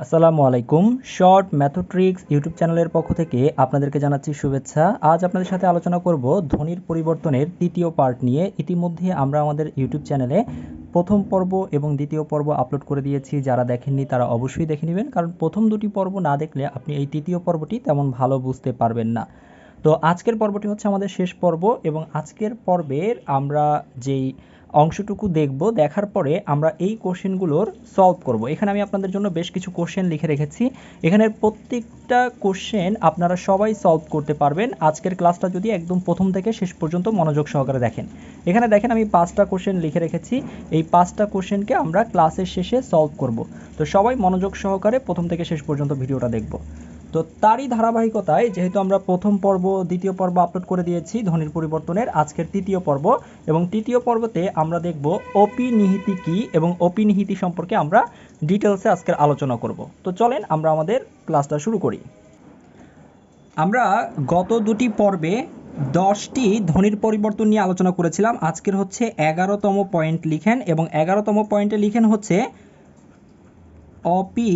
আসসালামু আলাইকুম। Short ম্যাথোট্রিক্স YouTube চ্যানেলের পক্ষ থেকে আপনাদেরকে জানাচ্ছি শুভেচ্ছা। আজ আপনাদের সাথে আলোচনা করব ধ্বনির পরিবর্তনের তৃতীয় পার্ট নিয়ে। ইতিমধ্যে আমরা আমাদের ইউটিউব চ্যানেলে প্রথম পর্ব এবং দ্বিতীয় পর্ব আপলোড করে দিয়েছি। যারা দেখেননি তারা অবশ্যই দেখে নেবেন, কারণ প্রথম দুটি পর্ব না দেখলে আপনি এই তৃতীয় পর্বটি তেমন ভালো বুঝতে পারবেন না। তো আজকের পর্বটি হচ্ছে আমাদের শেষ পর্ব, এবং আজকের পর্বের আমরা যেই অংশটুকু দেখব, দেখার পরে আমরা এই কোশ্চেনগুলোর সলভ করব। এখানে আমি আপনাদের জন্য বেশ কিছু কোশ্চেন লিখে রেখেছি। এখানের প্রত্যেকটা কোশ্চেন আপনারা সবাই সলভ করতে পারবেন আজকের ক্লাসটা যদি একদম প্রথম থেকে শেষ পর্যন্ত মনোযোগ সহকারে দেখেন। এখানে দেখেন আমি 5টা কোশ্চেন লিখে রেখেছি। এই 5টা কোশ্চেনকে আমরা ক্লাসের শেষে সলভ করব। তো সবাই মনোযোগ সহকারে প্রথম থেকে শেষ পর্যন্ত ভিডিওটা দেখব। তো তারই ধারাবাহিকতায় যেহেতু আমরা প্রথম পর্ব দ্বিতীয় পর্ব আপলোড করে দিয়েছি ধ্বনির পরিবর্তনের, আজকের তৃতীয় পর্ব, এবং তৃতীয় পর্বতে আমরা দেখব অপিনিহিতি কী এবং অপিনিহিতি সম্পর্কে আমরা ডিটেলসে আজকের আলোচনা করব। তো চলেন আমরা আমাদের ক্লাসটা শুরু করি। আমরা গত দুটি পর্বে 10টি ধ্বনির পরিবর্তন নিয়ে আলোচনা করেছিলাম। আজকের হচ্ছে 11তম পয়েন্ট লিখেন, এবং 11তম পয়েন্টে লিখেন হচ্ছে অপিনিহিতি।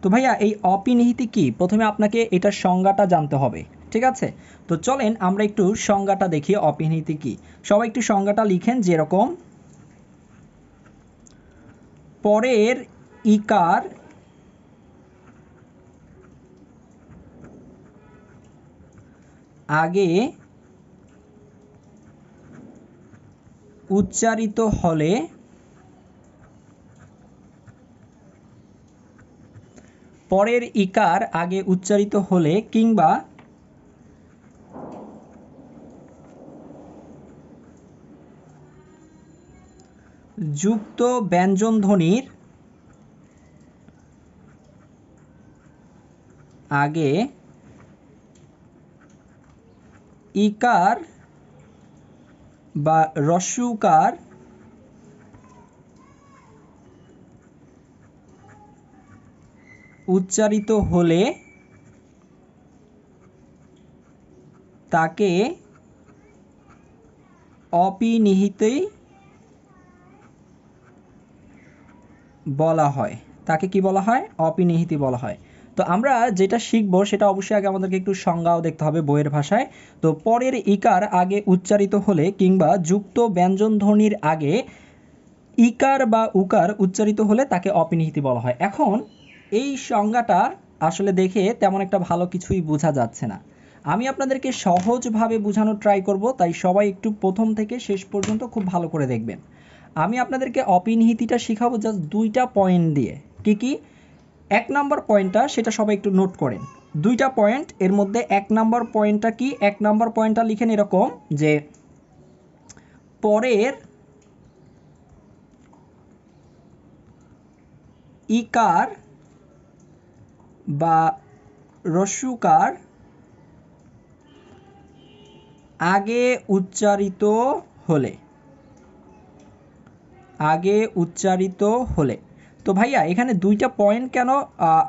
তো ভাইয়া এই অপিনিহিতি কি? প্রথমে আপনাকে এটার সংজ্ঞাটা জানতে হবে, ঠিক আছে? তো চলেন আমরা একটু সংজ্ঞাটা দেখি অপিনিহিতি কি। সবাই একটু সংজ্ঞাটা লিখেন, যেরকম পরের ইকার আগে উচ্চারিত হলে পরের ইকার আগে উচ্চারিত হলে কিংবা যুক্ত ব্যঞ্জন ধ্বনির আগে ইকার বা হ্রস্বকার উচ্চারিত হলে তাকে অপিনিহিতি বলা হয়। তাকে কি বলা হয়? অপিনিহিতি বলা হয়। তো আমরা যেটা শিখবো সেটা অবশ্যই আগে আমাদেরকে একটু সংজ্ঞাও দেখতে হবে বইয়ের ভাষায়। তো পরের ইকার আগে উচ্চারিত হলে কিংবা যুক্ত ব্যঞ্জন ধ্বনির আগে ইকার বা উকার উচ্চারিত হলে তাকে অপিনিহিতি বলা হয়। এখন এই সংজ্ঞাটা আসলে দেখে তেমন একটা ভালো কিছুই বোঝা যাচ্ছে না। আমি আপনাদেরকে সহজভাবে বোঝানোর ট্রাই করব, তাই সবাই একটু প্রথম থেকে শেষ পর্যন্ত খুব ভালো করে দেখবেন। আমি আপনাদেরকে অপিনিহিতিটা শেখাবো জাস্ট 2টা পয়েন্ট দিয়ে। কি কি? 1 নম্বর পয়েন্টটা সেটা সবাই একটু নোট করেন। 2টা পয়েন্ট, এর মধ্যে 1 নম্বর পয়েন্টটা কি? 1 নম্বর পয়েন্টটা লিখেন এরকম যে পরের ইকার বা হ্রস্বকার আগে উচ্চারিত হলে, আগে উচ্চারিত হলে। তো ভাইয়া এখানে 2টা পয়েন্ট কেন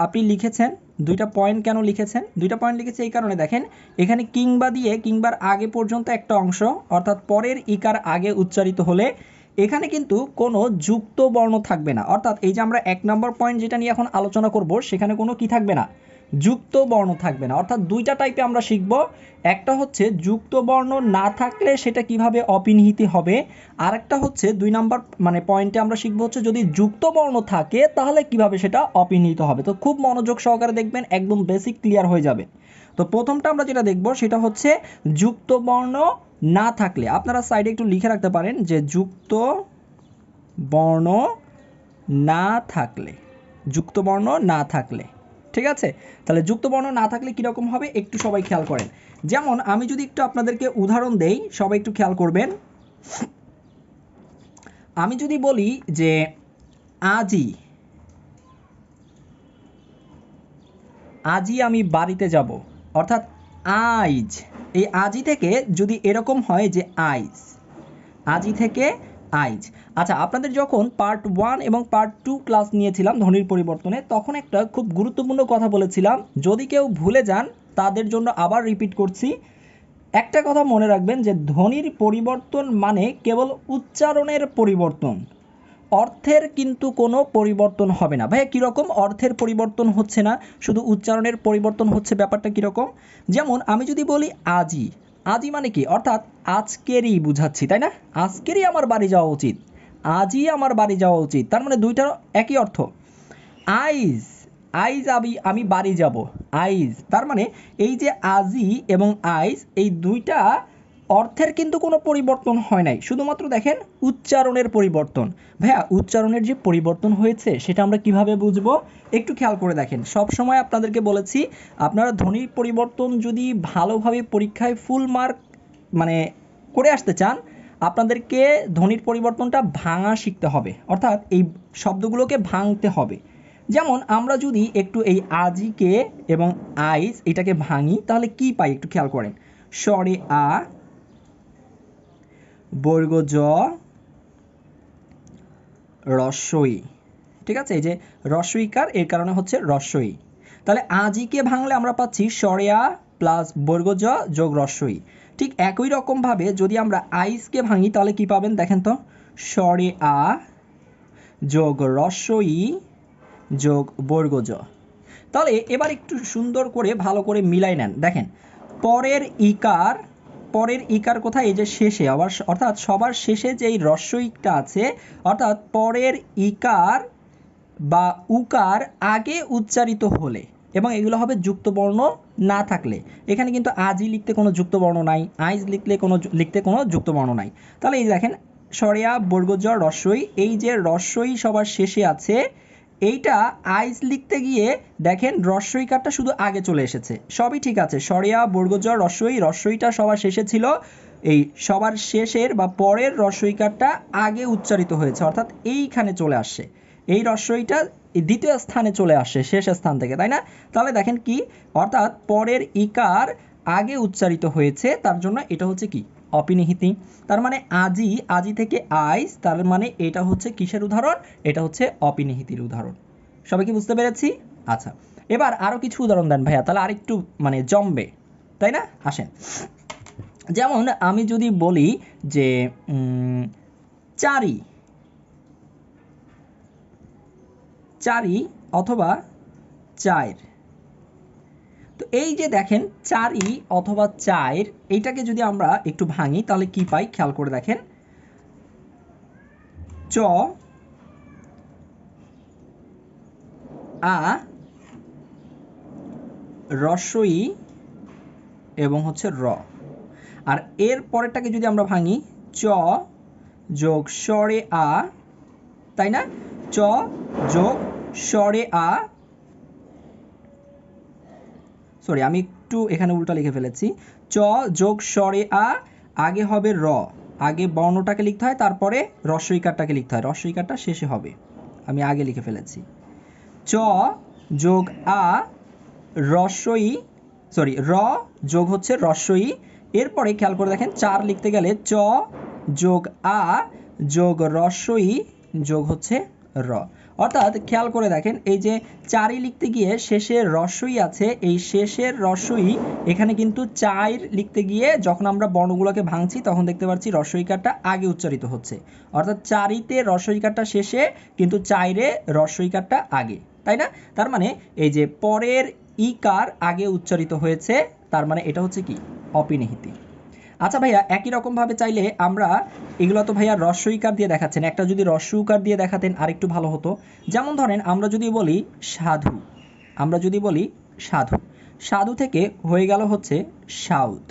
আপনি লিখেছেন? 2টা পয়েন্ট কেন লিখেছেন? 2টা পয়েন্ট লিখেছে এই কারণে, দেখেন এখানে কিংবা দিয়ে কিংবার আগে পর্যন্ত একটা অংশ, অর্থাৎ পরের ইকার আগে উচ্চারিত হলে এখানে কিন্তু কোনো যুক্ত বর্ণ থাকবে না। অর্থাৎ এই যে আমরা 1 নম্বর পয়েন্ট যেটা নিয়ে এখন আলোচনা করব সেখানে কোনো কি থাকবে না? যুক্ত বর্ণ থাকবে না। অর্থাৎ 2টা টাইপে আমরা শিখব। একটা হচ্ছে যুক্ত বর্ণ না থাকলে সেটা কিভাবে অপিনিহিতি হবে, আর একটা হচ্ছে 2 নম্বর মানে পয়েন্টে আমরা শিখব হচ্ছে যদি যুক্ত বর্ণ থাকে তাহলে কিভাবে সেটা অপিনিহিত হবে। তো খুব মনোযোগ সহকারে দেখবেন, একদম বেসিক ক্লিয়ার হয়ে যাবে। তো প্রথমটা আমরা যেটা দেখব সেটা হচ্ছে যুক্ত বর্ণ না থাকলে। আপনারা সাইডে একটু লিখে রাখতে পারেন যে যুক্ত বর্ণ না থাকলে, যুক্ত বর্ণ না থাকলে, ঠিক আছে? তাহলে যুক্ত বর্ণ না থাকলে কীরকম হবে একটু সবাই খেয়াল করেন। যেমন আমি যদি একটু আপনাদেরকে উদাহরণ দেই, সবাই একটু খেয়াল করবেন। আমি যদি বলি যে আজই, আজই আমি বাড়িতে যাব, অর্থাৎ আইজ, এই আজই থেকে যদি এরকম হয় যে আইজ, আজই থেকে আইজ। আচ্ছা, আপনাদের যখন পার্ট 1 এবং পার্ট 2 ক্লাস নিয়েছিলাম ধ্বনির পরিবর্তনে, তখন একটা খুব গুরুত্বপূর্ণ কথা বলেছিলাম, যদি কেউ ভুলে যান তাদের জন্য আবার রিপিট করছি। একটা কথা মনে রাখবেন যে ধ্বনির পরিবর্তন মানে কেবল উচ্চারণের পরিবর্তন। অর্থের কিন্তু কোনো পরিবর্তন হবে না। ভাইয়া কীরকম অর্থের পরিবর্তন হচ্ছে না, শুধু উচ্চারণের পরিবর্তন হচ্ছে, ব্যাপারটা কীরকম? যেমন আমি যদি বলি আজি, আজি মানে কি, অর্থাৎ আজকেরই বুঝাচ্ছি, তাই না? আজকেরই আমার বাড়ি যাওয়া উচিত, আজই আমার বাড়ি যাওয়া উচিত, তার মানে দুইটার একই অর্থ। আইজ, আইজ আমি বাড়ি যাব, আইজ, তার মানে এই যে আজি এবং আইজ এই দুইটা অর্থের কিন্তু কোনো পরিবর্তন হয় নাই, শুধুমাত্র দেখেন উচ্চারণের পরিবর্তন। ভাইয়া উচ্চারণের যে পরিবর্তন হয়েছে সেটা আমরা কিভাবে বুঝবো, একটু খেয়াল করে দেখেন। সব সময় আপনাদেরকে বলেছি, আপনারা ধ্বনির পরিবর্তন যদি ভালোভাবে পরীক্ষায় ফুল মার্ক মানে করে আসতে চান, আপনাদেরকে ধ্বনির পরিবর্তনটা ভাঙা শিখতে হবে, অর্থাৎ এই শব্দগুলোকে ভাঙতে হবে। যেমন আমরা যদি একটু এই আজিকে এবং আইজ এটাকে ভাঙি তাহলে কি পাই একটু খেয়াল করেন। স্বরে আ, বর্গ জ, রস্বই, ঠিক আছে? এই যে রস্বইকার, এর কারণে হচ্ছে রস্বই। তাহলে আজিকে ভাঙলে আমরা পাচ্ছি স্বরে আ প্লাস বর্গ জ যোগ রস্বই। ঠিক একই রকমভাবে যদি আমরা আইজকে ভাঙি তাহলে কি পাবেন দেখেন তো, স্বরে আ যোগ রস্বই যোগ বর্গ জ। তাহলে এবার একটু সুন্দর করে ভালো করে মিলাই নেন, দেখেন পরের ইকার, পরের ইকার কোথায়, এই যে শেষে, আবার অর্থাৎ সবার শেষে যেই রস্বইটা আছে, অর্থাৎ পরের ইকার বা উকার আগে উচ্চারিত হলে, এবং এগুলো হবে যুক্ত বর্ণ না থাকলে। এখানে কিন্তু আজি লিখতে কোনো যুক্ত বর্ণ নাই, আইজ লিখতে কোনো যুক্ত বর্ণ নাই। তাহলে এই দেখেন স্বরেয়া বর্গজ রস্বই, এই যে রস্বই সবার শেষে আছে, এইটা আইজ লিখতে গিয়ে দেখেন রস্বইকারটা শুধু আগে চলে এসেছে, সবই ঠিক আছে। স্বরেয়া বর্গজ রস্বই, রস্বইটা সবার শেষে ছিল, এই সবার শেষের বা পরের রস্বইকারটা আগে উচ্চারিত হয়েছে, অর্থাৎ এইখানে চলে আসছে, এই রস্বইটা দ্বিতীয় স্থানে চলে আসে শেষ স্থান থেকে, তাই না? তাহলে দেখেন কি, অর্থাৎ পরের ইকার আগে উচ্চারিত হয়েছে, তার জন্য এটা হচ্ছে কি অপিনিহিতি। তার মানে আজি, আজি থেকে আইস, তার মানে এটা হচ্ছে কিসের উদাহরণ, এটা হচ্ছে অপিনিহিতির উদাহরণ। সবাই কি বুঝতে পেরেছি? আচ্ছা, এবার আরো কিছু উদাহরণ দেন ভাইয়া, তাহলে আরেকটু মানে জমবে, তাই না? আসেন, যেমন আমি যদি বলি যে চারি, চারি অথবা চার, তো এই যে দেখেন চারি অথবা চার, এইটাকে যদি আমরা একটু ভাঙি তাহলে কি পাই খেয়াল করে দেখেন, চ আ রস্বই এবং হচ্ছে র। আর এর পরেরটাকে যদি আমরা ভাঙি, চ যোগ স্বরে আ, তাই না? চ যোগ স্বরে আ, সরি আমি একটু এখানে উল্টা লিখে ফেলেছি, চ যোগ স্বরে আ, আগে হবে র, আগে বর্ণটাকে লিখতে হয়, তারপরে রস্বইকারটাকে লিখতে হয়, রস্বইকারটা শেষে হবে, আমি আগে লিখে ফেলেছি। চ যোগ আ রস্বই, সরি র যোগ হচ্ছে রস্বই, এরপরে খেয়াল করে দেখেন চার লিখতে গেলে চ যোগ আ যোগ রস্বই যোগ হচ্ছে র। অর্থাৎ খেয়াল করে দেখেন এই যে চারি লিখতে গিয়ে শেষের রস্বই আছে, এই শেষের রস্বই এখানে কিন্তু চার লিখতে গিয়ে যখন আমরা বর্ণগুলোকে ভাঙছি তখন দেখতে পাচ্ছি রস্বইকারটা আগে উচ্চারিত হচ্ছে, অর্থাৎ চারিতে রস্বইকারটা শেষে কিন্তু চাইরে রস্বইকারটা আগে, তাই না? তার মানে এই যে পরের ইকার আগে উচ্চারিত হয়েছে, তার মানে এটা হচ্ছে কি অপিনিহিতি। আচ্ছা ভাইয়া একই রকমভাবে চাইলে আমরা, এগুলো তো ভাইয়া রস্বইকার দিয়ে দেখাচ্ছেন, একটা যদি রস্বইকার দিয়ে দেখাতেন আরেকটু ভালো হতো। যেমন ধরেন আমরা যদি বলি সাধু, আমরা যদি বলি সাধু, সাধু থেকে হয়ে গেল হচ্ছে সাউথ,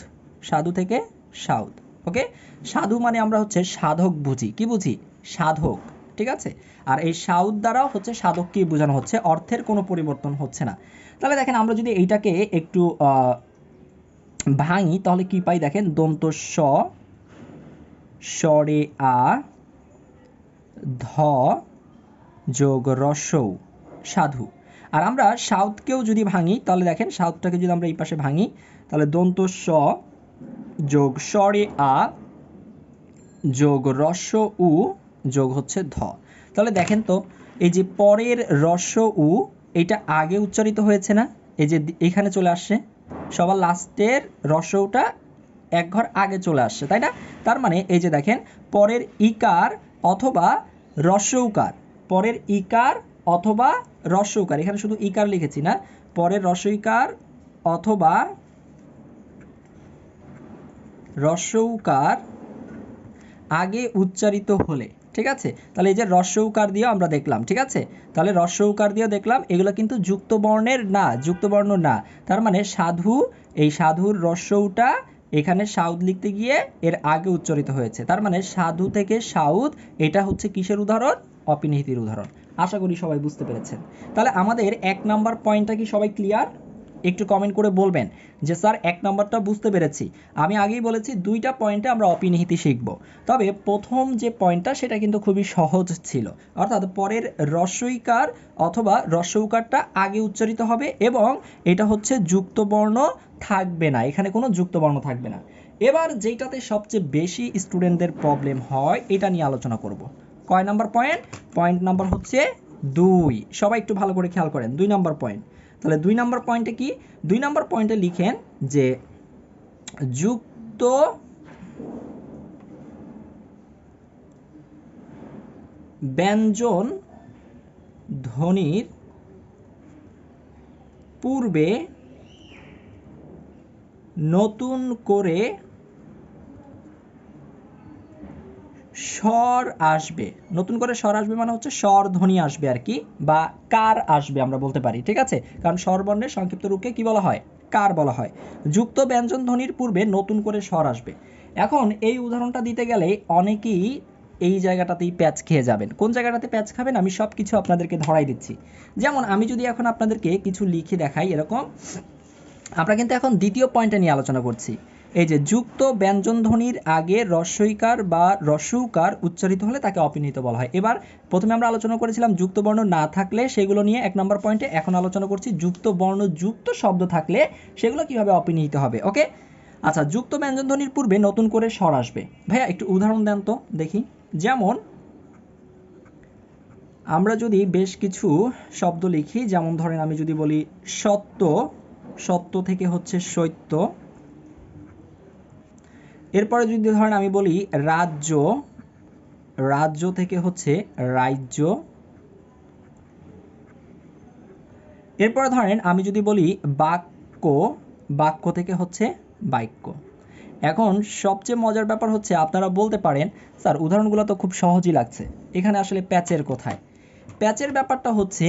সাধু থেকে সাউথ, ওকে? সাধু মানে আমরা হচ্ছে সাধক বুঝি, কি বুঝি? সাধক, ঠিক আছে? আর এই সাউথ দ্বারাও হচ্ছে সাধককে বোঝানো হচ্ছে, অর্থের কোনো পরিবর্তন হচ্ছে না। তাহলে দেখেন আমরা যদি এইটাকে একটু ভাঙি তাহলে কি পাই দেখেন, দন্ত স, স্বরে আ, ধ যোগ রস্বৌ, সাধু। আর আমরা সাউথকেও যদি ভাঙি তাহলে দেখেন সাউথটাকে যদি আমরা এই পাশে ভাঙি তাহলে দন্ত স যোগ স্বরে আ যোগ রস্ব উ যোগ হচ্ছে ধ। তাহলে দেখেন তো এই যে পরের রস্ব উ এটা আগে উচ্চারিত হয়েছে না, এই যে এখানে চলে আসছে, সবার লাস্টের রস্বটা এক ঘর আগে চলে আসছে, তাই না? তার মানে এই যে দেখেন পরের ইকার অথবা রস্যউকার, পরের ইকার অথবা রস্যউকার, এখানে শুধু ইকার লিখেছি না, পরের রস্যইকার অথবা রস্যউকার আগে উচ্চারিত হলে, ঠিক আছে। তাহলে এই যে রস্যউকার দিয়ে আমরা দেখলাম, ঠিক আছে। তাহলে রস্যউকার দিয়ে দেখলাম, এগুলো কিন্তু যুক্ত বর্ণের না, যুক্ত বর্ণ না। তার মানে সাধু, এই সাধুর রস্যউটা এখানে সাউদ লিখতে গিয়ে এর আগে উচ্চারিত হয়েছে। তার মানে সাধু থেকে সাউদ, এটা হচ্ছে কিসের উদাহরণ? অপিনিহিতির উদাহরণ। আশা করি সবাই বুঝতে পেরেছেন। তাহলে আমাদের 1 নাম্বার পয়েন্টটা কি সবাই ক্লিয়ার? একটু কমেন্ট করে বলবেন যে স্যার 1 নাম্বারটা বুঝতে পেরেছি। আমি আগেই বলেছি 2টা পয়েন্টে আমরা অপিনিহিতি শিখব। তবে প্রথম যে পয়েন্টটা সেটা কিন্তু খুবই সহজ ছিল, অর্থাৎ পরের রস্যইকার অথবা রস্যউকারটা আগে উচ্চারিত হবে এবং এটা হচ্ছে যুক্ত বর্ণ থাকবে না, এখানে কোনো যুক্ত বর্ণ থাকবে না। এবার যেটাতে সবচেয়ে বেশি স্টুডেন্টদের প্রবলেম হয় এটা নিয়ে আলোচনা করব। কয় নাম্বার পয়েন্ট? পয়েন্ট নাম্বার হচ্ছে 2। সবাই একটু ভালো করে খেয়াল করেন, 2 নাম্বার পয়েন্ট। তাহলে 2 নাম্বার পয়েন্টে কি? 2 নাম্বার পয়েন্টে লিখেন যে যুক্ত ব্যঞ্জন ধ্বনির পূর্বে নতুন করে স্বর আসবে। নতুন করে স্বর আসবে মানে হচ্ছে স্বর ধ্বনি আসবে আর কি, বা কার আসবে আমরা বলতে পারি, ঠিক আছে। কারণ স্বরবর্ণের সংক্ষিপ্ত রূপকে কি বলা হয়? কার বলা হয়। যুক্ত ব্যঞ্জন ধ্বনির পূর্বে নতুন করে স্বর আসবে। এখন এই উদাহরণটা দিতে গেলে অনেকেই এই জায়গাটাতেই প্যাচ খেয়ে যাবেন। কোন জায়গাটাতে প্যাচ খাবেন আমি সব কিছু আপনাদেরকে ধরাই দিচ্ছি। যেমন আমি যদি এখন আপনাদেরকে কিছু লিখে দেখাই এরকম, আমরা কিন্তু এখন দ্বিতীয় পয়েন্টে নিয়ে আলোচনা করছি। এই যে যুক্ত ব্যঞ্জন ধ্বনির আগে রস্যইকার বা রস্যউকার উচ্চারিত হলে তাকে অপিনিহিত বলা হয়। এবার প্রথমে আমরা আলোচনা করেছিলাম যুক্ত বর্ণ না থাকলে সেগুলো নিয়ে 1 নম্বর পয়েন্টে, এখন আলোচনা করছি যুক্ত বর্ণ যুক্ত শব্দ থাকলে সেগুলো কিভাবে অপিনিহিত হবে। ওকে, আচ্ছা, যুক্ত ব্যঞ্জন ধ্বনির পূর্বে নতুন করে স্বর আসবে। ভাইয়া একটু উদাহরণ দেন তো দেখি। যেমন আমরা যদি বেশ কিছু শব্দ লিখি, যেমন ধরেন আমি যদি বলি সত্য, সত্য থেকে হচ্ছে সত্য। এরপরে যদি ধরেন আমি বলি রাজ্য, রাজ্য থেকে হচ্ছে রাজ্য। এরপরে ধরেন আমি যদি বলি বাক্য, বাক্য থেকে হচ্ছে বাক্য। এখন সবচেয়ে মজার ব্যাপার হচ্ছে আপনারা বলতে পারেন স্যার উদাহরণগুলো তো খুব সহজই লাগছে, এখানে আসলে প্যাচের কোথায়? প্যাচের ব্যাপারটা হচ্ছে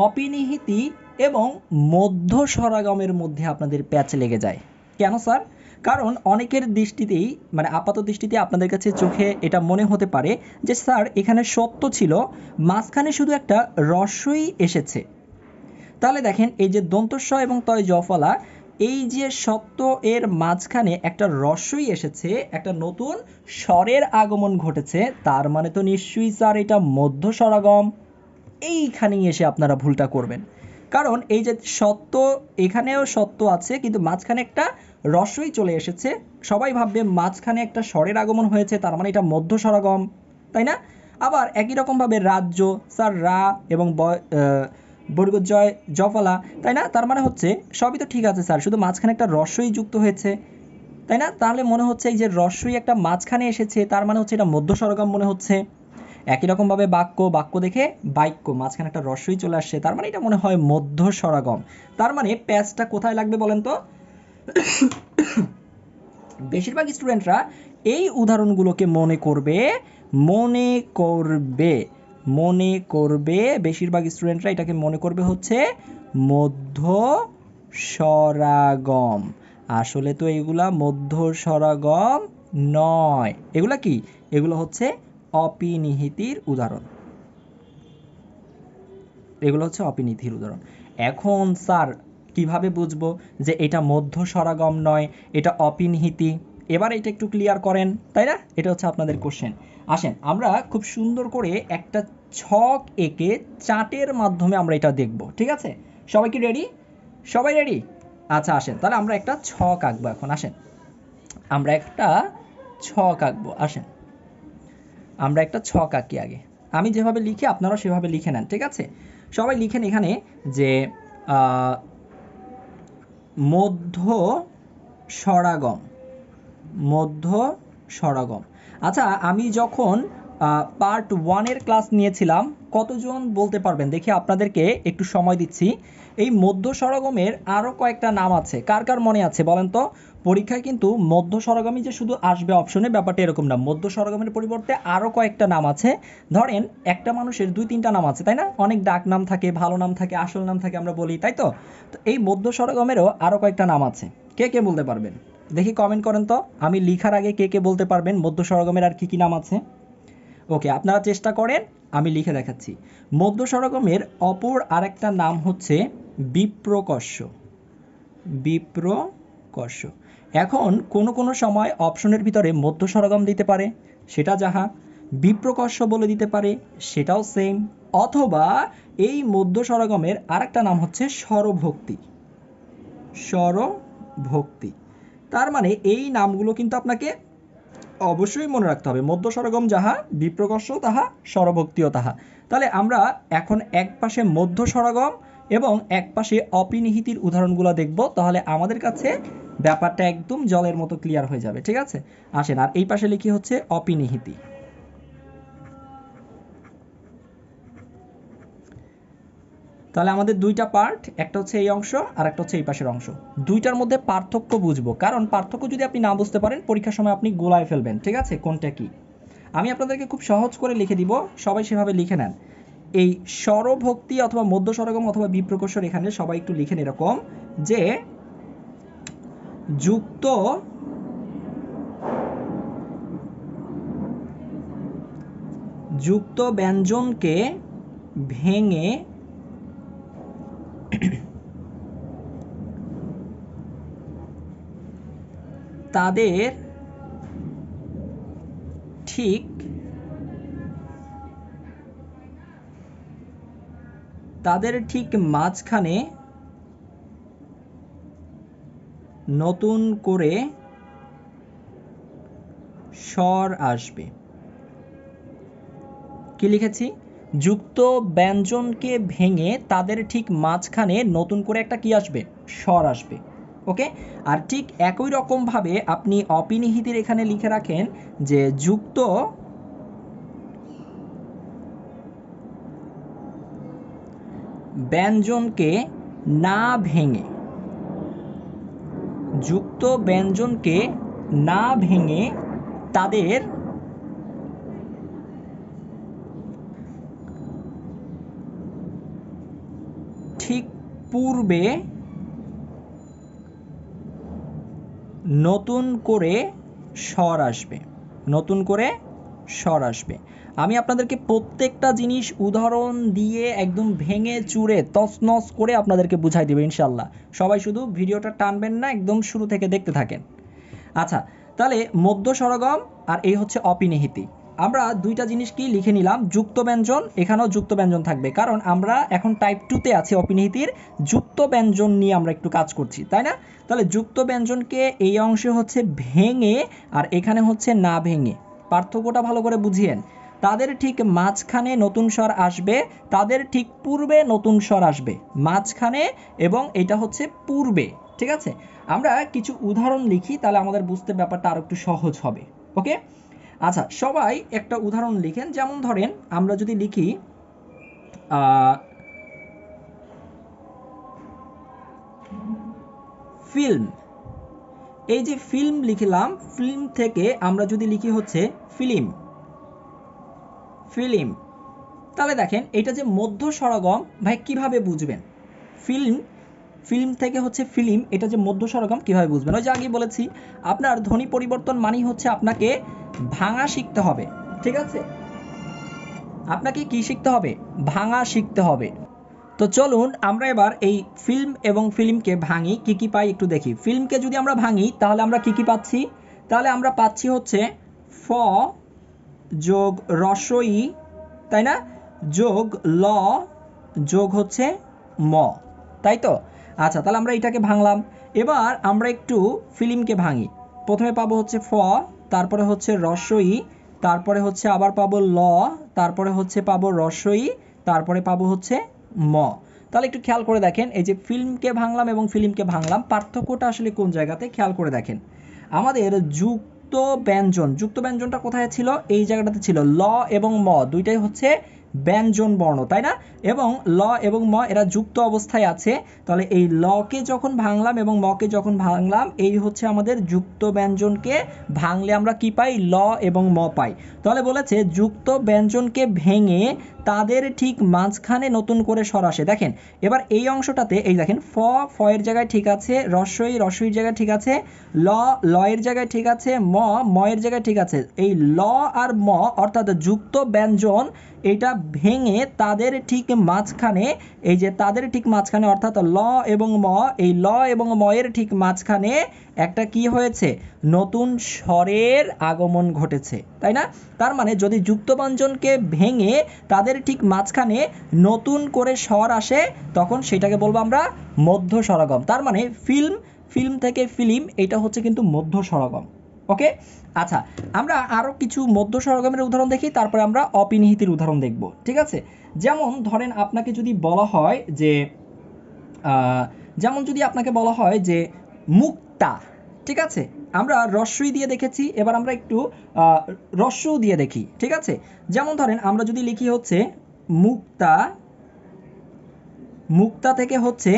অপিনিহিতি এবং মধ্য স্বরাগমের মধ্যে আপনাদের প্যাচ লেগে যায়। কেন স্যার? কারণ অনেকের দৃষ্টিতেই, মানে আপাত দৃষ্টিতে আপনাদের কাছে চোখে এটা মনে হতে পারে যে স্যার এখানে সত্য ছিল, মাঝখানে শুধু একটা রস্যই এসেছে। তাহলে দেখেন এই যে দন্তস্ব এবং তয় জফলা, এই যে সত্য এর মাঝখানে একটা রস্যই এসেছে, একটা নতুন স্বরের আগমন ঘটেছে, তার মানে তো নিশ্চয়ই স্যার এটা মধ্য স্বরাগম। এইখানেই এসে আপনারা ভুলটা করবেন, কারণ এই যে সত্য, এখানেও সত্য আছে কিন্তু মাঝখানে একটা রস্যই চলে এসেছে, সবাই ভাববে মাঝখানে একটা স্বরের আগমন হয়েছে, তার মানে এটা মধ্য স্বরাগম, তাই না? আবার একই রকমভাবে রাজ্য, স্যার রা এবং বর্গজয় জফলা, তাই না? তার মানে হচ্ছে সবই তো ঠিক আছে স্যার, শুধু মাঝখানে একটা রস্যই যুক্ত হয়েছে, তাই না? তাহলে মনে হচ্ছে এই যে রস্যই একটা মাঝখানে এসেছে, তার মানে হচ্ছে এটা মধ্য স্বরগম মনে হচ্ছে। একই রকমভাবে বাক্য, বাক্য দেখে বাক্য, মাঝখানে একটা রস্যই চলে আসছে, তার মানে এটা মনে হয় মধ্য স্বরাগম। তার মানে প্যাচটা কোথায় লাগবে বলেন তো? বেশিরভাগ স্টুডেন্টরা এই উদাহরণগুলোকে মনে করবে, মনে করবে, মনে করবে, বেশিরভাগ স্টুডেন্টরা এটাকে মনে করবে হচ্ছে মধ্য স্বরাগম। আসলে তো এগুলা মধ্য স্বরাগম নয়, এগুলা কি? এগুলো হচ্ছে অপিনিহিতির উদাহরণ, এগুলো হচ্ছে অপিনিহিতির উদাহরণ। এখন স্যার কিভাবে বুঝবো যে এটা মধ্য স্বরাগম নয়, এটা অপিনিহিতি? এবার এটা একটু ক্লিয়ার করেন, তাই না? এটা হচ্ছে আপনাদের কোশ্চেন। আসেন আমরা খুব সুন্দর করে একটা ছক এঁকে চার্টের মাধ্যমে আমরা এটা দেখব, ঠিক আছে? সবাই কি রেডি? সবাই রেডি? আচ্ছা আসেন তাহলে আমরা একটা ছক আঁকবো। এখন আসেন আমরা একটা ছক আঁকবো। আসেন আমরা একটা ছক আঁকি। আগে আমি যেভাবে লিখি আপনারা সেভাবে লিখে নেন, ঠিক আছে? সবাই লিখেন এখানে যে মধ্য স্বরাগম, মধ্য স্বরাগম। আচ্ছা আমি যখন পার্ট 1-এর ক্লাস নিয়েছিলাম। কতজন বলতে পারবেন দেখি? আপনাদেরকে একটু সময় দিচ্ছি। এই মধ্য স্বরগমের আরও কয়েকটা নাম আছে, কার কার মনে আছে বলেন তো? পরীক্ষায় কিন্তু মধ্য স্বরগমই যে শুধু আসবে অপশনে, ব্যাপারটা এরকম না। মধ্য স্বরগমের পরিবর্তে আরও কয়েকটা নাম আছে। ধরেন একটা মানুষের 2-3টা নাম আছে, তাই না? অনেক ডাক নাম থাকে, ভালো নাম থাকে, আসল নাম থাকে, আমরা বলি, তাই তো? তো এই মধ্য স্বরগমেরও আরও কয়েকটা নাম আছে। কে কে বলতে পারবেন দেখি? কমেন্ট করেন তো। আমি লিখার আগে কে কে বলতে পারবেন মধ্য স্বরগমের আর কি কি নাম আছে? ওকে, আপনারা চেষ্টা করেন, আমি লিখে দেখাচ্ছি। মধ্য স্বরগমের অপর আরেকটা নাম হচ্ছে বিপ্রকর্ষ। বিপ্রকর্ষ। এখন কোনো কোনো সময় অপশনের ভিতরে মধ্য স্বরগম দিতে পারে, সেটা যাহা। বিপ্রকর্ষ বলে দিতে পারে, সেটাও সেম। অথবা এই মধ্য স্বরগমের আরেকটা নাম হচ্ছে স্বরভক্তি। স্বরভক্তি। তার মানে এই নামগুলো কিন্তু আপনাকে অবশ্যই মনে রাখতে হবে। মধ্য স্বরগম যাহা, বিপ্রকর্ষ তাহা, স্বরভক্তিও তাহা। তাহলে আমরা এখন এক পাশে মধ্য স্বরগম এবং এক পাশে অপিনিহিতির উদাহরণগুলো দেখব, তাহলে আমাদের কাছে ব্যাপারটা একদম জলের মতো ক্লিয়ার হয়ে যাবে। ঠিক আছে, আসেন। আর এই পাশে লিখি হচ্ছে অপিনিহিতি। তাহলে আমাদের দুইটা পার্ট, একটা হচ্ছে এই অংশ আর একটা হচ্ছে এই পাশের অংশ। দুইটার মধ্যে পার্থক্য বুঝবো, কারণ পার্থক্য যদি আপনি না বুঝতে পারেন পরীক্ষার সময় আপনি গোলায় ফেলবেন। ঠিক আছে, কোনটা কি? আমি আপনাদেরকে খুব সহজ করে লিখে দিব, সবাই সেভাবে লিখে নেন। এই স্বরভক্তি অথবা মধ্য স্বরগম অথবা বিপ্রকর্ষর এখানে সবাই একটু লিখেন এরকম যে যুক্ত ব্যঞ্জনকে ভেঙে তাদের ঠিক মাঝখানে নতুন করে স্বর আসবে। কি লিখেছি? যুক্ত ব্যঞ্জনকে ভেঙে তাদের ঠিক মাঝখানে নতুন করে একটা কি আসবে? স্বর আসবে। ওকে। আর ঠিক একই রকমভাবে আপনি অপিনিহিতির এখানে লিখে রাখেন যে যুক্ত ব্যঞ্জনকে না ভেঙে, যুক্ত ব্যঞ্জনকে না ভেঙে তাদের ঠিক পূর্বে নতুন করে স্বর আসবে। নতুন করে স্বর আসবে। আমি আপনাদেরকে প্রত্যেকটা জিনিস উদাহরণ দিয়ে একদম ভেঙে চুরে তছনছ করে আপনাদেরকে বুঝাই দেব ইনশাল্লাহ। সবাই শুধু ভিডিওটা টানবেন না, একদম শুরু থেকে দেখতে থাকেন। আচ্ছা, তাহলে মধ্য স্বরগম আর এই হচ্ছে অপিনিহিতি। আমরা দুইটা জিনিস কি লিখে নিলাম, যুক্ত ব্যঞ্জন, এখানেও যুক্ত ব্যঞ্জন থাকবে, কারণ আমরা এখন টাইপ 2-তে আছি। অপিনিহিতির যুক্ত ব্যঞ্জন নিয়ে আমরা একটু কাজ করছি, তাই না? তাহলে যুক্ত ব্যঞ্জনকে এই অংশে হচ্ছে ভেঙে আর এখানে হচ্ছে না ভেঙে। পার্থক্যটা ভালো করে বুঝিয়েন। তাদের ঠিক মাঝখানে নতুন স্বর আসবে, তাদের ঠিক পূর্বে নতুন স্বর আসবে। মাঝখানে এবং এটা হচ্ছে পূর্বে। ঠিক আছে, আমরা কিছু উদাহরণ লিখি, তাহলে আমাদের বুঝতে ব্যাপারটা আরো একটু সহজ হবে। ওকে, আচ্ছা, সবাই একটা উদাহরণ লিখেন। যেমন ধরেন আমরা যদি লিখি ফিল্ম। এই যে ফিল্ম লিখলাম, ফিল্ম থেকে আমরা যদি লিখি হচ্ছে ফিল্ম, ফিল্ম, তাহলে দেখেন এটা যে মধ্য স্বরগম, ভাই কিভাবে বুঝবেন? ফিল্ম, ফিল্ম থেকে হচ্ছে ফিল্ম, এটা যে মধ্য স্বরগম কিভাবে বুঝবেন? ওই যে আগে বলেছি, আপনার ধ্বনি পরিবর্তন মানেই হচ্ছে আপনাকে ভাঙা শিখতে হবে। ঠিক আছে, আপনাকে কি শিখতে হবে? ভাঙা শিখতে হবে। তো চলুন আমরা এবার এই ফিল্ম এবং ফিল্মকে ভাঙি, কি কি পাই একটু দেখি। ফিল্মকে যদি আমরা ভাঙি তাহলে আমরা কি কি পাচ্ছি? তাহলে আমরা পাচ্ছি হচ্ছে ফ যোগ রসই, তাই না, যোগ ল যোগ হচ্ছে ম, তাই তো? আচ্ছা, তাহলে আমরা এটাকে ভাঙলাম। এবার আমরা একটু ফিল্মকে ভাঙি। প্রথমে পাবো হচ্ছে ফ, তারপরে হচ্ছে রসই, তারপরে হচ্ছে আবার পাবো ল, তারপরে হচ্ছে পাবো রসই, তারপরে পাবো হচ্ছে ম। তাহলে একটু খেয়াল করে দেখেন, এই যে ফিল্মকে ভাঙলাম এবং ফিল্মকে ভাঙলাম, পার্থক্যটা আসলে কোন জায়গাতে খেয়াল করে দেখেন। আমাদের যুক্ত যুক্ত ব্যঞ্জন, যুক্ত ব্যঞ্জনটা কোথায় ছিল? এই জায়গাটাতে ছিল। ল এবং ম দুইটাই হচ্ছে ব্যঞ্জন বর্ণ, তাই না? এবং ল এবং ম এরা যুক্ত অবস্থায় আছে। তাহলে এই লকে যখন ভাঙলাম এবং মকে যখন ভাঙলাম, এই হচ্ছে আমাদের যুক্ত ব্যঞ্জনকে ভাঙলে আমরা কি পাই? ল এবং ম পাই। তাহলে বলেছে যুক্ত ব্যঞ্জনকে ভেঙে তাদের ঠিক মাঝখানে নতুন করে স্বর আসে। দেখেন এবার এই অংশটাতে এই দেখেন ফ এর জায়গায় ঠিক আছে, রস্বই রস্বইর জায়গায় ঠিক আছে, ল এর জায়গায় ঠিক আছে, ম এর জায়গায় ঠিক আছে। এই ল আর ম অর্থাৎ যুক্ত ব্যঞ্জন এটা ভেঙে তাদের ঠিক মাঝখানে, এই যে তাদের ঠিক মাঝখানে অর্থাৎ ল এবং ম, এই ল এবং ম এর ঠিক মাঝখানে একটা কি হয়েছে? নতুন স্বরের আগমন ঘটেছে, তাই না? তার মানে যদি যুক্ত ব্যঞ্জনকে ভেঙে তাদের ঠিক মাঝখানে নতুন করে স্বর আসে তখন সেটাকে বলবো আমরা মধ্য স্বরাগম। তার মানে ফিল্ম থেকে ফিল্ম এটা হচ্ছে কিন্তু মধ্য স্বরাগম। ওকে, আচ্ছা আমরা আরও কিছু মধ্য স্বরাগমের উদাহরণ দেখি, তারপরে আমরা অপিনিহিতির উদাহরণ দেখব, ঠিক আছে? যেমন ধরেন আপনাকে যদি বলা হয় যে মুক্তা, ঠিক আছে? আমরা রস্বই দিয়ে দেখেছি, এবার আমরা একটু রস্য দিয়ে দেখি, ঠিক আছে? যেমন ধরেন আমরা যদি লিখি হচ্ছে মুক্তা, মুক্তা থেকে হচ্ছে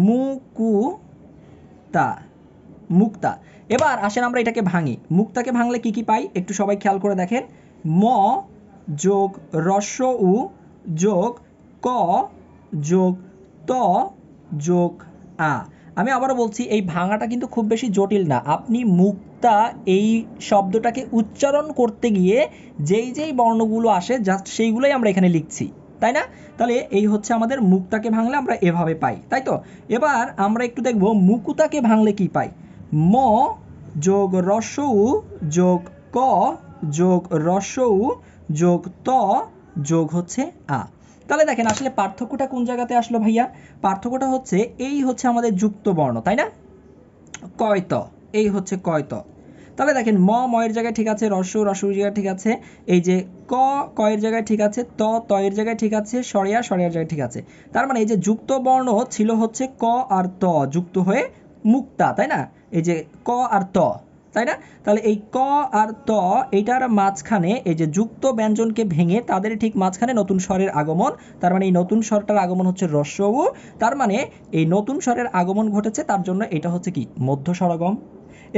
মুকুতা, মুক্তা। এবার আসেন আমরা এটাকে ভাঙি, মুক্তাকে ভাঙলে কি কি পাই একটু সবাই খেয়াল করে দেখেন। ম যোগ রস্য উ যোগ ক যোগ ত যোগ আ। আমি আবারও বলছি এই ভাঙাটা কিন্তু খুব বেশি জটিল না। আপনি মুক্তা এই শব্দটাকে উচ্চারণ করতে গিয়ে যেই যেই বর্ণগুলো আসে জাস্ট সেইগুলোই আমরা এখানে লিখছি, তাই না? তাহলে এই হচ্ছে আমাদের মুক্তাকে ভাঙলে আমরা এভাবে পাই, তাই তো? এবার আমরা একটু দেখব মুকুতাকে ভাঙলে কি পাই। ম যোগ রস্য উ যোগ ক যোগ রস্য উ যোগ ত যোগ হচ্ছে আ। তাহলে দেখেন আসলে পার্থক্যটা কোন জায়গাতে আসলো ভাইয়া? পার্থক্যটা হচ্ছে এই হচ্ছে আমাদের যুক্ত বর্ণ, তাই না? কয়ত, এই হচ্ছে কয়ত। তাহলে দেখেন ম এর জায়গায় ঠিক আছে, রস্য রস্যর জায়গায় ঠিক আছে, এই যে ক এর জায়গায় ঠিক আছে, ত এর জায়গায় ঠিক আছে, সরিয়া সরিয়ার জায়গায় ঠিক আছে। তার মানে এই যে যুক্ত বর্ণ ছিল হচ্ছে ক আর ত যুক্ত হয়ে মুক্তা, তাই না? এই যে ক আর ত, তাই না? তাহলে এই ক আর ত এইটার মাঝখানে এই যে যুক্ত ব্যঞ্জনকে ভেঙে তাদের ঠিক মাঝখানে নতুন স্বরের আগমন, তার মানে এই নতুন স্বরটার আগমন হচ্ছে রস্য উ, তার মানে এই নতুন স্বরের আগমন ঘটেছে, তার জন্য এটা হচ্ছে কি মধ্য স্বরাগম।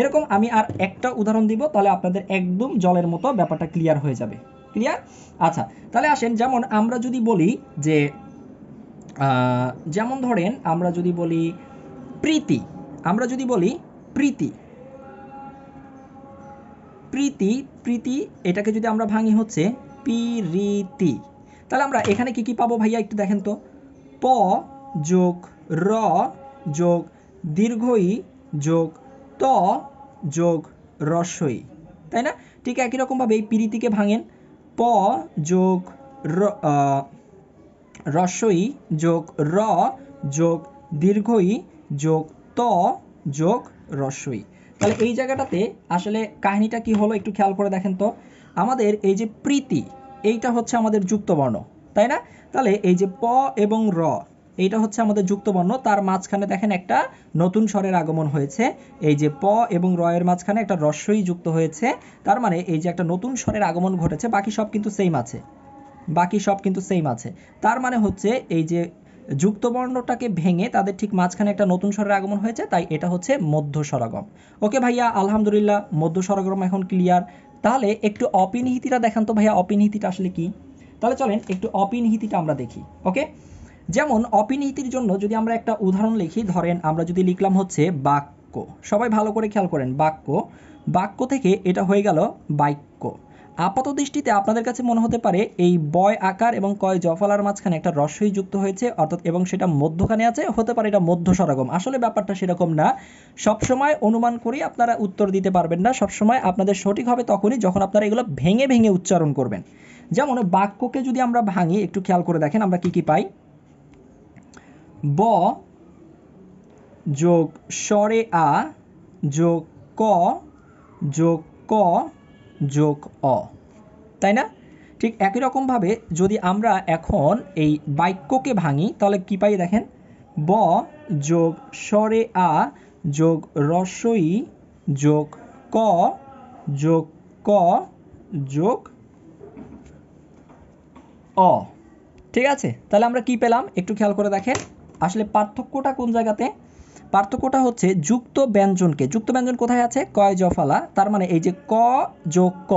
এরকম আমি আর একটা উদাহরণ দিব, তাহলে আপনাদের একদম জলের মতো ব্যাপারটা ক্লিয়ার হয়ে যাবে। ক্লিয়ার? আচ্ছা তাহলে আসেন, যেমন আমরা যদি বলি যে যেমন ধরেন আমরা যদি বলি প্রীতি, আমরা যদি বলি প্রীতি, প্রীতি প্রীতি এটাকে যদি আমরা ভাঙি হচ্ছে পিরিতি, তাহলে আমরা এখানে কি কি পাবো ভাইয়া একটু দেখেন তো। প যোগ র যোগ দীর্ঘই যোগ ত যোগ রস্বই, তাই না? ঠিক একই রকমভাবে এই পিরিতিকে ভাঙেন প যোগ রস্বই যোগ র যোগ দীর্ঘই যোগ ত যোগ রস্বই। তাহলে এই জায়গাটাতে আসলে কাহিনীটা কি হলো একটু খেয়াল করে দেখেন তো। আমাদের এই যে প্রীতি এইটা হচ্ছে আমাদের যুক্ত বর্ণ, তাই না? তাহলে এই যে প এবং র এইটা হচ্ছে আমাদের যুক্ত বর্ণ, তার মাঝখানে দেখেন একটা নতুন স্বরের আগমন হয়েছে, এই যে প এবং র এর মাঝখানে একটা রস্বই যুক্ত হয়েছে, তার মানে এই যে একটা নতুন স্বরের আগমন ঘটেছে, বাকি সব কিন্তু সেম আছে, বাকি সব কিন্তু সেম আছে। তার মানে হচ্ছে এই যে যুক্ত বর্ণটাকে ভেঙে তাদের ঠিক মাঝখানে একটা নতুন স্বরের আগমন হয়েছে, তাই এটা হচ্ছে মধ্য স্বরাগম। ওকে ভাইয়া, আলহামদুলিল্লাহ মধ্য স্বরাগম এখন ক্লিয়ার। তাহলে একটু অপিনিহিতিটা দেখান তো ভাইয়া, অপিনিহিতিটা আসলে কি? তাহলে চলেন একটু অপিনিহিতিটা আমরা দেখি। ওকে, যেমন অপিনিহিতির জন্য যদি আমরা একটা উদাহরণ লিখি, ধরেন আমরা যদি লিখলাম হচ্ছে বাক্য, সবাই ভালো করে খেয়াল করেন, বাক্য, বাক্য থেকে এটা হয়ে গেল বাক্য। আপাত দৃষ্টিতে আপনাদের কাছে মনে হতে পারে এই বয় আকার এবং কয় জফলার মাঝখানে একটা রস্বই যুক্ত হয়েছে, অর্থাৎ এবং সেটা মধ্যখানে আছে, হতে পারে এটা মধ্য স্বরাগম। আসলে ব্যাপারটা সেরকম না। সবসময় অনুমান করেই আপনারা উত্তর দিতে পারবেন না, সবসময় আপনাদের সঠিক হবে তখনই যখন আপনারা এগুলো ভেঙে ভেঙে উচ্চারণ করবেন। যেমন বাক্যকে যদি আমরা ভাঙি একটু খেয়াল করে দেখেন আমরা কি কি পাই। ব যোগ স্বরে আ যোগ ক যোগ ক যোগ অ, তাই না? ঠিক একই রকমভাবে যদি আমরা এখন এই বাক্যকে ভাঙি তাহলে কি পাই দেখেন। ব যোগ স্বরে আ যোগ রস্বই যোগ ক যোগ ক যোগ অ। ঠিক আছে, তাহলে আমরা কি পেলাম একটু খেয়াল করে দেখেন। আসলে পার্থক্যটা কোন জায়গাতে? পার্থক্যটা হচ্ছে যুক্ত ব্যঞ্জনকে, যুক্ত ব্যঞ্জন কোথায় আছে? কয় জফলা, তার মানে এই যে ক যোগ ক।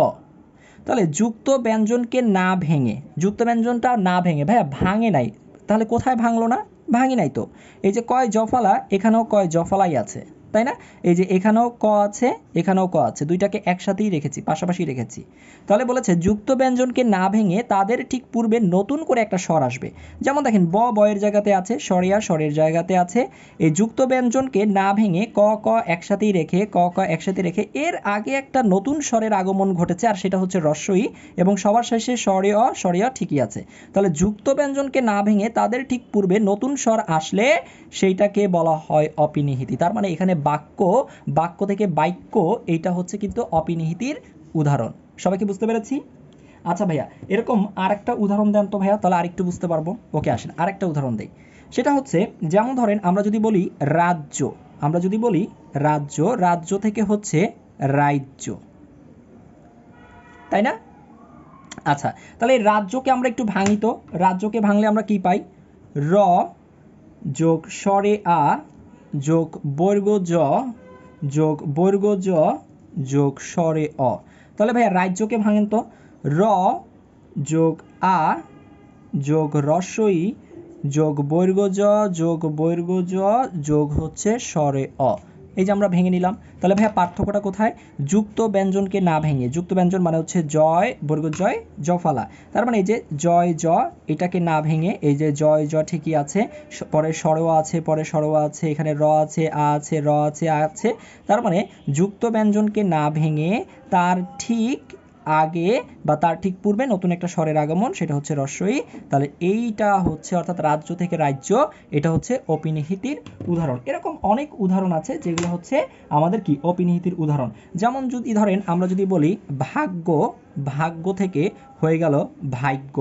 তাহলে যুক্ত ব্যঞ্জনকে না ভেঙে, যুক্ত ব্যঞ্জনটা না ভেঙে, ভাইয়া ভাঙে নাই, তাহলে কোথায় ভাঙলো না? ভাঙি নাই তো। এই যে কয় জফলা, এখানেও কয় জফলাই আছে, তাই না? এই যে এখানেও ক আছে, এখানেও ক আছে, দুইটাকে একসাথেই রেখেছি, পাশাপাশি রেখেছি। তাহলে বলেছে যুক্ত ব্যঞ্জনকে না ভেঙে তাদের ঠিক পূর্বে নতুন করে একটা স্বর আসবে। যেমন দেখেন বয়ের জায়গাতে আছে, স্বরিয়া স্বরের জায়গাতে আছে। এই যুক্ত ব্যঞ্জনকে না ভেঙে ক ক একসাথেই রেখে, ক ক একসাথে রেখে এর আগে একটা নতুন স্বরের আগমন ঘটেছে, আর সেটা হচ্ছে রস্বই, এবং সবার শেষে স্বরিয় স্বরিয়া ঠিকই আছে। তাহলে যুক্ত ব্যঞ্জনকে না ভেঙে তাদের ঠিক পূর্বে নতুন স্বর আসলে সেইটাকে বলা হয় অপিনিহিতি। তার মানে এখানে বাক্য, বাক্য থেকে বাক্য, এইটা হচ্ছে কিন্তু অপিনিহিতির উদাহরণ। সবাইকে বুঝতে পেরেছি? আচ্ছা ভাইয়া, এরকম আরেকটা উদাহরণ দেন তো ভাইয়া, তাহলে আরেকটু বুঝতে পারবো। ওকে, আসেন আরেকটা উদাহরণ দেই। সেটা হচ্ছে যেমন ধরেন আমরা যদি বলি রাজ্য, আমরা যদি বলি রাজ্য, রাজ্য থেকে হচ্ছে রাজ্য, তাই না? আচ্ছা, তাহলে এই রাজ্যকে আমরা একটু ভাঙি তো। রাজ্যকে ভাঙলে আমরা কি পাই? র যোগ স্বরে আ যোগ বর্গ জ যোগ বর্গ জ যোগ স্বরে অ। তাহলে ভাইয়া রাজ্যকে ভাঙেন তো। র যোগ আ যোগ রস্বই যোগ বর্গ জ যোগ বর্গ জ যোগ হচ্ছে স্বরে অ। এই যে আমরা ভেঙে নিলাম। তাহলে ভাইয়া পার্থক্যটা কোথায়? যুক্ত ব্যঞ্জনকে না ভেঙে, যুক্ত ব্যঞ্জন মানে হচ্ছে জয় বর্গ জয় জফলা, তার মানে এই যে জয় জ, এটাকে না ভেঙে এই যে জয় জ ঠিকই আছে, পরে স্বরও আছে, পরে স্বরও আছে, এখানে র আছে, আ আছে, র আছে, আ আছে। তার মানে যুক্ত ব্যঞ্জনকে না ভেঙে তার ঠিক আগে বা তার ঠিক পূর্বে নতুন একটা স্বরের আগমন, সেটা হচ্ছে রস্বই। তাহলে এইটা হচ্ছে অর্থাৎ রাজ্য থেকে রাজ্য, এটা হচ্ছে অপিনিহিতির উদাহরণ। এরকম অনেক উদাহরণ আছে যেগুলো হচ্ছে আমাদের কি অপিনিহিতির উদাহরণ। যেমন যদি ধরেন আমরা যদি বলি ভাগ্য, ভাগ্য থেকে হয়ে গেল ভাগ্য।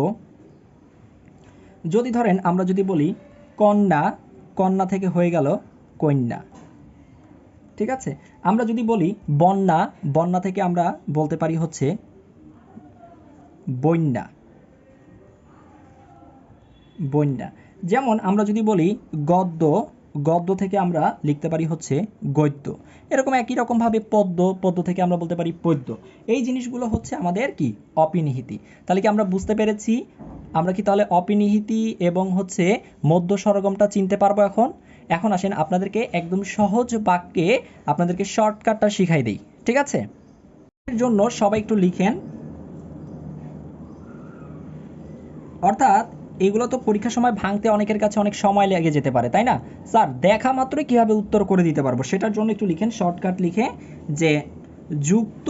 যদি ধরেন আমরা যদি বলি কন্যা, কন্যা থেকে হয়ে গেল কন্যা। ঠিক আছে, আমরা যদি বলি বন্যা, বন্যা থেকে আমরা বলতে পারি হচ্ছে বন্যা, বন্যা। যেমন আমরা যদি বলি গদ্য, গদ্য থেকে আমরা লিখতে পারি হচ্ছে গদ্য। এরকম একই রকমভাবে পদ্য, পদ্য থেকে আমরা বলতে পারি পদ্য। এই জিনিসগুলো হচ্ছে আমাদের কি অপিনিহিতি। তাহলে কি আমরা বুঝতে পেরেছি? আমরা কি তাহলে অপিনিহিতি এবং হচ্ছে মধ্য স্বরগমটা চিনতে পারবো এখন? এখন আসেন আপনাদেরকে একদম সহজ বাক্যে আপনাদেরকে শর্টকাটটা শিখাই দেই, ঠিক আছে? এর জন্য সবাই একটু লিখেন। অর্থাৎ এগুলো তো পরীক্ষার সময় ভাঙতে অনেকের কাছে অনেক সময় লেগে যেতে পারে, তাই না? স্যার দেখা মাত্রই কীভাবে উত্তর করে দিতে পারবো, সেটার জন্য একটু লিখেন শর্টকাট লিখে যে যুক্ত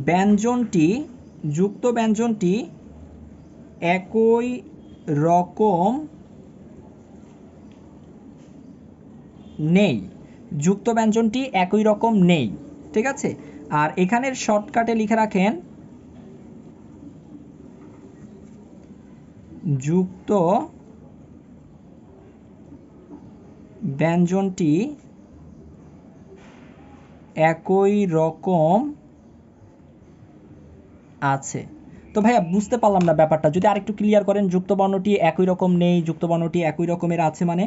ব্যঞ্জনটি, যুক্ত ব্যঞ্জনটি একই রকম নেই, যুক্ত ব্যঞ্জনটি একই রকম নেই, ঠিক আছে? আর এখানের শর্টকাটে লিখে রাখেন যুক্ত ব্যঞ্জনটি একই রকম আছে। তো ভাইয়া বুঝতে পারলাম না ব্যাপারটা, যদি আরেকটু ক্লিয়ার করেন। যুক্ত বর্ণটি একই রকম নেই, যুক্ত বর্ণটি একই রকমের আছে, মানে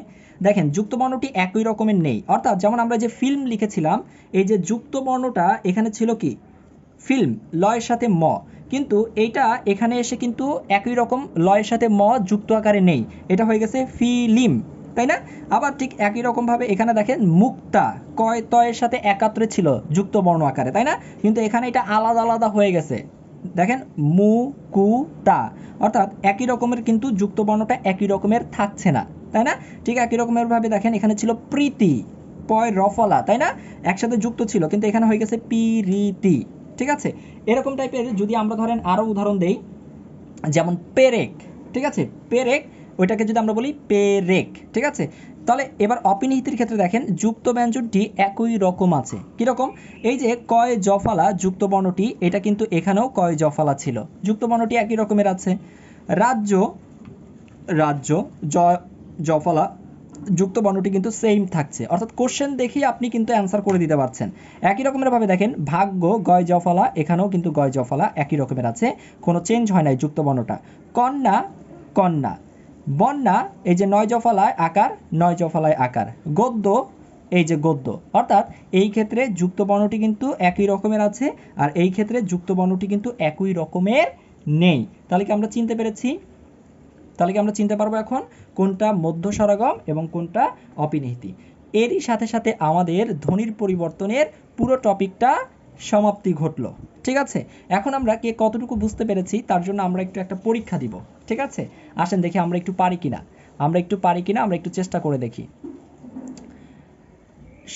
দেখেন যুক্ত বর্ণটি একই রকমের নেই, অর্থাৎ যেমন আমরা যে ফিল্ম লিখেছিলাম, এই যে যুক্ত বর্ণটা এখানে ছিল কি ফিল্ম, লয়ের সাথে ম, কিন্তু এইটা এখানে এসে কিন্তু একই রকম লয়ের সাথে ম যুক্ত আকারে নেই, এটা হয়ে গেছে ফিলিম, তাই না? আবার ঠিক একই রকমভাবে এখানে দেখেন মুক্তা, কয় তয়ের সাথে একাত্রে ছিল যুক্ত বর্ণ আকারে, তাই না? কিন্তু এখানে এটা আলাদা আলাদা হয়ে গেছে, দেখেন মু কু তা, অর্থাৎ একই রকমের কিন্তু যুক্ত বর্ণটা একই রকমের থাকছে না, তাই না? ঠিক একই রকমের ভাবে দেখেন এখানে ছিল প্রীতি, পয় রফলা, তাই না? একসাথে যুক্ত ছিল, কিন্তু এখানে হয়ে গেছে পিরিতি, ঠিক আছে? এরকম টাইপের যদি আমরা ধরেন আরও উদাহরণ দেই, যেমন পেরেক, ঠিক আছে? পেরেক, ওইটাকে যদি আমরা বলি পেরেক, ঠিক আছে? তাহলে এবার অপিনিহিতির ক্ষেত্রে দেখেন যুক্ত ব্যঞ্জনটি একই রকম আছে, কীরকম? এই যে কয় জফলা যুক্ত বর্ণটি, এটা কিন্তু এখানেও কয় জফলা ছিল, যুক্ত বর্ণটি একই রকমের আছে। রাজ্য, রাজ্য জফলা, যুক্ত বর্ণটি কিন্তু সেম থাকছে, অর্থাৎ কোশ্চেন দেখেই আপনি কিন্তু অ্যান্সার করে দিতে পারছেন। একই রকমের ভাবে দেখেন ভাগ্য গয় জফলা, এখানেও কিন্তু গয় জফলা একই রকমের আছে, কোনো চেঞ্জ হয় নাই যুক্ত বর্ণটা। কন্যা কন্যা, বন্যা এই যে 9 জফলায় আকার 9 জফলায় আকার, গদ্য এই যে গদ্য, অর্থাৎ এই ক্ষেত্রে যুক্ত বর্ণটি কিন্তু একই রকমের আছে, আর এই ক্ষেত্রে যুক্ত বর্ণটি কিন্তু একই রকমের নেই। তাহলে কি আমরা চিনতে পেরেছি? তাহলে কি আমরা চিনতে পারবো এখন কোনটা মধ্য স্বরাগম এবং কোনটা অপিনিহিতি। এরই সাথে সাথে আমাদের ধ্বনির পরিবর্তনের পুরো টপিকটা সমাপ্তি ঘটলো। ঠিক আছে, এখন আমরা কে কতটুকু বুঝতে পেরেছি তার জন্য আমরা একটা পরীক্ষা দিব। ঠিক আছে, আসেন দেখি আমরা একটু পারি কিনা, আমরা একটু চেষ্টা করে দেখি।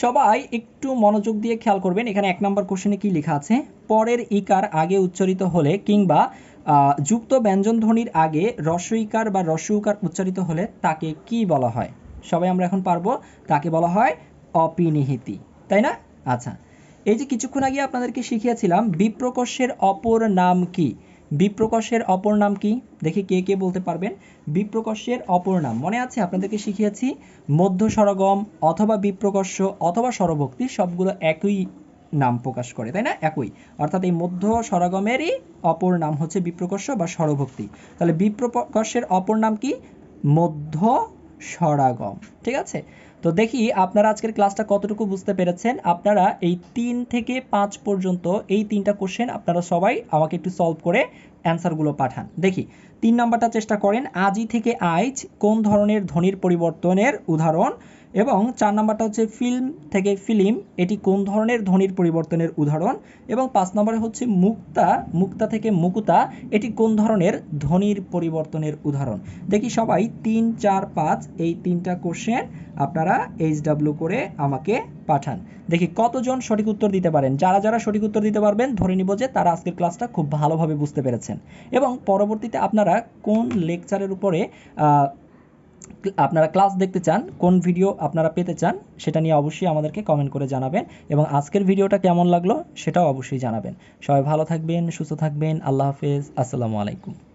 সবাই একটু মনোযোগ দিয়ে খেয়াল করবেন, এখানে 1 নম্বর কোশ্চেনে কি লেখা আছে, পরের ইকার আগে উচ্চারিত হলে কিংবা যুক্ত ব্যঞ্জন ধ্বনির আগে হ্রস্ব ইকার বা হ্রস্ব উকার উচ্চারিত হলে তাকে কি বলা হয়? সবাই আমরা এখন পারবো, তাকে বলা হয় অপিনিহিতি, তাই না? আচ্ছা, এই যে কিছুক্ষণ আগে আপনাদেরকে শিখিয়েছিলাম বিপ্রকর্ষের অপর নাম কি, বিপ্রকর্ষের অপর নাম কি, দেখি কে কে বলতে পারবেন। বিপ্রকর্ষের অপর নাম মনে আছে, আপনাদেরকে শিখিয়েছি মধ্য স্বরগম অথবা বিপ্রকর্ষ অথবা স্বরভক্তি সবগুলো একই নাম প্রকাশ করে, তাই না? একই, অর্থাৎ এই মধ্য স্বরগমেরই অপর নাম হচ্ছে বিপ্রকর্ষ বা স্বরভক্তি। তাহলে বিপ্রকর্ষের অপর নাম কি? মধ্য স্বরাগম। ঠিক আছে, তো দেখি আপনারা আজকের ক্লাসটা কতটুকু বুঝতে পেরেছেন। আপনারা এই 3 থেকে 5 পর্যন্ত এই 3টা কোশ্চেন আপনারা সবাই আমাকে একটু সলভ করে অ্যান্সারগুলো পাঠান। দেখি 3 নাম্বারটা চেষ্টা করেন, আজি থেকে আইজ কোন ধরনের ধ্বনির পরিবর্তনের উদাহরণ, এবং 4 নাম্বারটা হচ্ছে ফিল্ম থেকে ফিল্ম, এটি কোন ধরনের ধ্বনির পরিবর্তনের উদাহরণ, এবং 5 নম্বরে হচ্ছে মুক্তা, মুক্তা থেকে মুকুতা, এটি কোন ধরনের ধ্বনির পরিবর্তনের উদাহরণ। দেখি সবাই 3, 4, 5 এই 3টা কোশ্চেন আপনারা HW করে আমাকে পাঠান। দেখি কতজন সঠিক উত্তর দিতে পারেন। যারা যারা সঠিক উত্তর দিতে পারবেন ধরে নিব যে তারা আজকের ক্লাসটা খুব ভালোভাবে বুঝতে পেরেছেন, এবং পরবর্তীতে আপনারা কোন লেকচারের উপরে আপনারা ক্লাস দেখতে চান, কোন ভিডিও আপনারা পেতে চান, সেটা নিয়ে অবশ্যই আমাদেরকে কমেন্ট করে জানাবেন, এবং আজকের ভিডিওটা কেমন লাগলো সেটাও অবশ্যই জানাবেন। সবাই ভালো থাকবেন, সুস্থ থাকবেন, আল্লাহ হাফেজ, আসসালামু আলাইকুম।